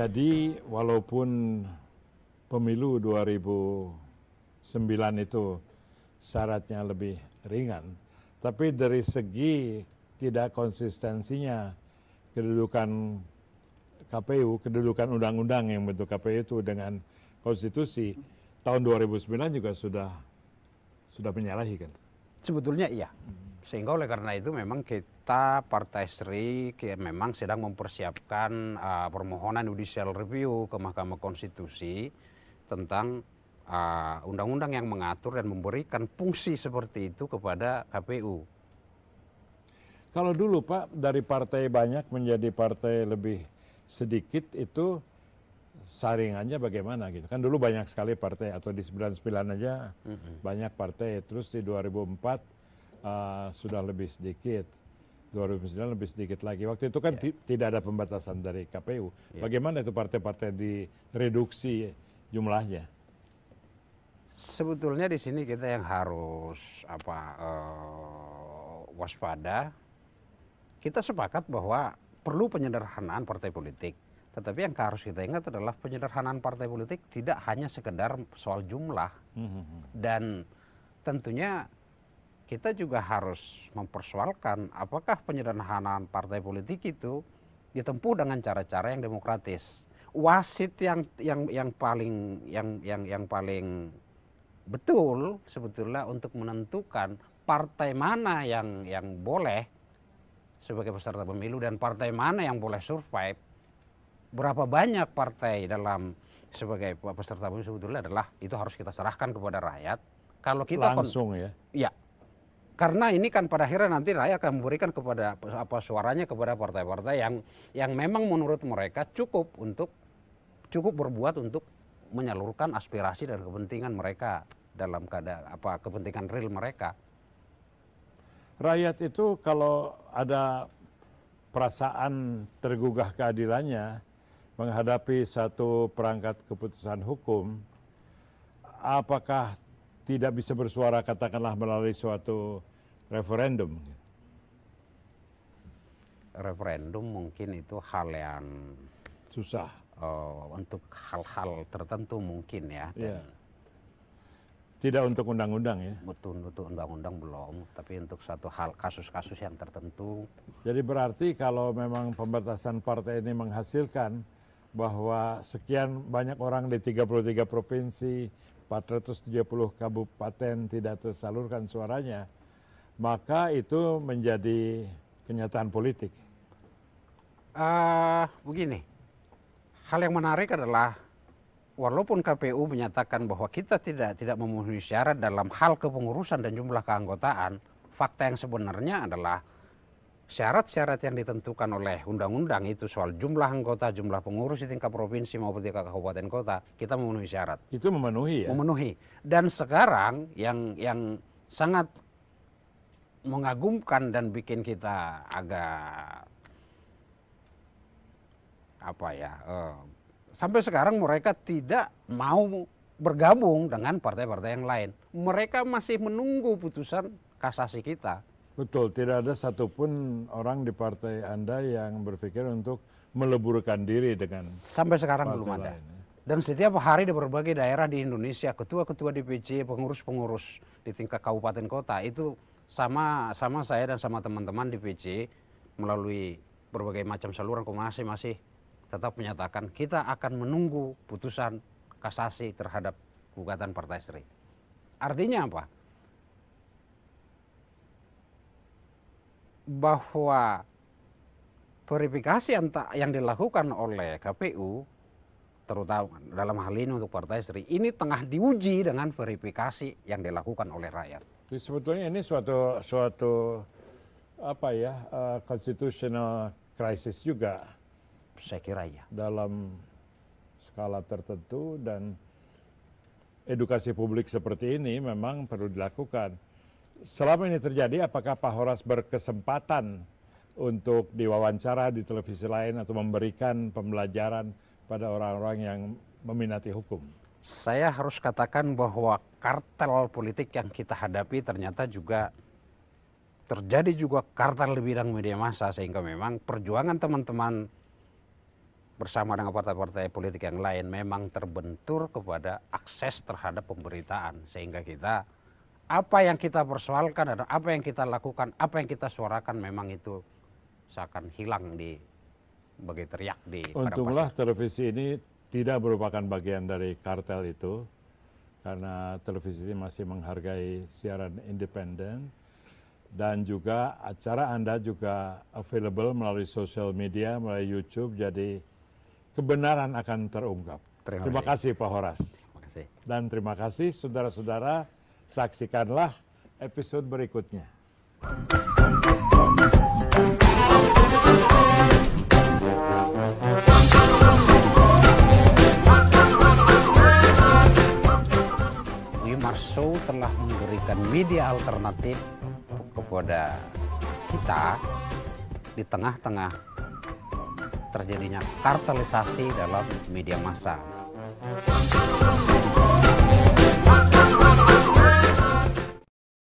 Jadi walaupun pemilu 2009 itu syaratnya lebih ringan, tapi dari segi tidak konsistensinya kedudukan KPU, kedudukan undang-undang yang bentuk KPU itu dengan konstitusi, tahun 2009 juga sudah menyalahi kan? Sebetulnya iya. Sehingga oleh karena itu memang kita Partai Sri memang sedang mempersiapkan permohonan judicial review ke Mahkamah Konstitusi tentang undang-undang yang mengatur dan memberikan fungsi seperti itu kepada KPU. Kalau dulu Pak, dari partai banyak menjadi partai lebih sedikit itu saringannya bagaimana gitu? Kan dulu banyak sekali partai, atau di 99 aja banyak partai, terus di 2004 sudah lebih sedikit, 2009 lebih sedikit lagi. Waktu itu kan tidak ada pembatasan dari KPU. Bagaimana itu partai-partai direduksi jumlahnya? Sebetulnya di sini kita yang harus waspada. Kita sepakat bahwa perlu penyederhanaan partai politik. Tetapi yang harus kita ingat adalah penyederhanaan partai politik tidak hanya sekedar soal jumlah. Dan tentunya kita juga harus mempersoalkan apakah penyederhanaan partai politik itu ditempuh dengan cara-cara yang demokratis. Wasit yang paling betul sebetulnya untuk menentukan partai mana yang boleh sebagai peserta pemilu dan partai mana yang boleh survive, berapa banyak partai dalam sebagai peserta pemilu sebetulnya adalah itu harus kita serahkan kepada rakyat. Kalau kita langsung ya, karena ini kan pada akhirnya nanti rakyat akan memberikan kepada suaranya kepada partai-partai yang memang menurut mereka cukup berbuat untuk menyalurkan aspirasi dan kepentingan mereka dalam kepentingan real mereka. Rakyat itu kalau ada perasaan tergugah keadilannya menghadapi satu perangkat keputusan hukum, apakah tidak bisa bersuara katakanlah melalui suatu referendum? Referendum mungkin itu hal yang susah. Untuk hal-hal tertentu mungkin ya. Tidak untuk undang-undang ya? Betul, untuk undang-undang belum, tapi untuk satu hal kasus-kasus yang tertentu. Jadi berarti kalau memang pembatasan partai ini menghasilkan bahwa sekian banyak orang di 33 provinsi, 470 kabupaten tidak tersalurkan suaranya, maka itu menjadi kenyataan politik. Begini, hal yang menarik adalah walaupun KPU menyatakan bahwa kita tidak memenuhi syarat dalam hal kepengurusan dan jumlah keanggotaan, fakta yang sebenarnya adalah syarat-syarat yang ditentukan oleh undang-undang itu soal jumlah anggota, jumlah pengurus di tingkat provinsi maupun tingkat kabupaten kota, kita memenuhi syarat. Itu memenuhi ya? Memenuhi. Dan sekarang yang sangat mengagumkan dan bikin kita agak sampai sekarang mereka tidak mau bergabung dengan partai-partai yang lain. Mereka masih menunggu putusan kasasi kita. Betul, tidak ada satupun orang di partai Anda yang berpikir untuk meleburkan diri dengan sampai sekarang belum ada. Lain. Dan setiap hari di berbagai daerah di Indonesia, ketua-ketua DPC, pengurus-pengurus di tingkat kabupaten kota itu sama saya dan sama teman-teman DPC melalui berbagai macam saluran komunikasi masih tetap menyatakan kita akan menunggu putusan kasasi terhadap gugatan Partai Sri. Artinya apa? Bahwa verifikasi yang dilakukan oleh KPU, terutama dalam hal ini untuk Partai Sri, ini tengah diuji dengan verifikasi yang dilakukan oleh rakyat. Jadi sebetulnya ini suatu constitutional crisis juga. Saya kira ya. Dalam skala tertentu, dan edukasi publik seperti ini memang perlu dilakukan. Selama ini terjadi, apakah Pak Horas berkesempatan untuk diwawancara di televisi lain atau memberikan pembelajaran pada orang-orang yang meminati hukum? Saya harus katakan bahwa kartel politik yang kita hadapi ternyata juga terjadi juga kartel di bidang media massa, sehingga memang perjuangan teman-teman bersama dengan partai-partai politik yang lain memang terbentur kepada akses terhadap pemberitaan, sehingga kita apa yang kita persoalkan dan apa yang kita lakukan, apa yang kita suarakan memang itu seakan hilang di bagai teriak di padang Untunglah pasir. televisi ini tidak merupakan bagian dari kartel itu, karena televisi ini masih menghargai siaran independen, dan juga acara Anda juga available melalui sosial media, melalui YouTube, jadi kebenaran akan terungkap. Terima kasih Pak Horas. Terima kasih. Dan terima kasih saudara-saudara, saksikanlah episode berikutnya. Wimarso telah memberikan media alternatif kepada kita di tengah-tengah terjadinya kartelisasi dalam media massa.